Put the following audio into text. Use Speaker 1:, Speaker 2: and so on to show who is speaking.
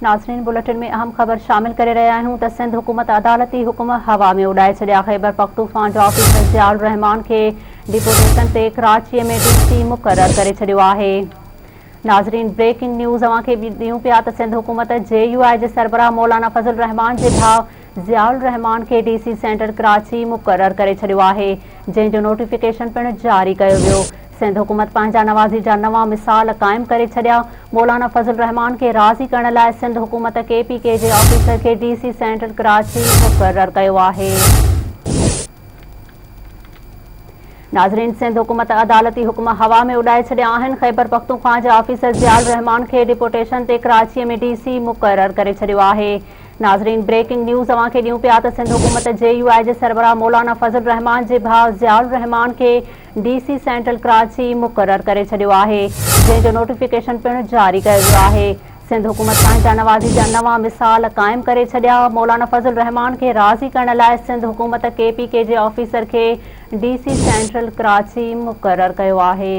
Speaker 1: नाज़रीन बुलेटिन में अहम ख़बर शामिल करे रहिया आहियूं त सिंध हुकूमत अदालती हुक्म हवा में उड़ाए छॾिया। खैबरपख्तूनख्वाह जो ऑफिसर ज़ियाउर रहमान खे डिपोटेशन ते कराची में डीसी मुक़रर करे छॾियो आहे। नाज़रीन ब्रेकिंग न्यूज़ अवां खे ॾियूं पिया त सिंध हुकूमत JUI जे सरबराह मौलाना फज़ल रहमान जे भाउ ज़ियाउर रहमान खे DC सेंटर कराची मुक़रर करे छॾियो आहे, जंहिंजो नोटिफिकेशन पिणु जारी कयो वियो। सिंध हुकूमत पंहिंजा नवाज़ी जा नवां मिसाल क़ाइमु करे छॾिया। मौलाना फज़ल रहमान खे राज़ी करण लाइ सिंध हुकूमत KPK जे ऑफिसर खे DC सेंटर कराची मुक़रर कयो आहे। नाज़रीन सिंध हुकूमत अदालती हुक्म हवा में उड़ाए छॾिया आहिनि। खैबरपख्तूनख्वाह जे ऑफिसर ज़ियाउर रहमान खे डिपोटेशन ते कराचीअ में DC मुक़रर करे छॾियो आहे। नाज़रीन ब्रेकिंग न्यूज़ अवां खे ॾियूं पिया त सिंध हुकूमत JUI जे सरबराह मौलाना फज़ल रहमान जे भाउ ज़ियाउर रहमान खे DC सेंट्रल कराची मुक़रर करे छॾियो आहे, जंहिंजो नोटिफिकेशन पिणु जारी कयो वियो आहे। सिंध हुकूमत पंहिंजा नवाज़ी जा नवां मिसाल क़ाइमु करे छॾिया। मौलाना फज़ल रहमान खे राज़ी करण लाइ सिंध हुकूमत KPK जे ऑफिसर खे DC सेंट्रल कराची मुक़रर कयो आहे।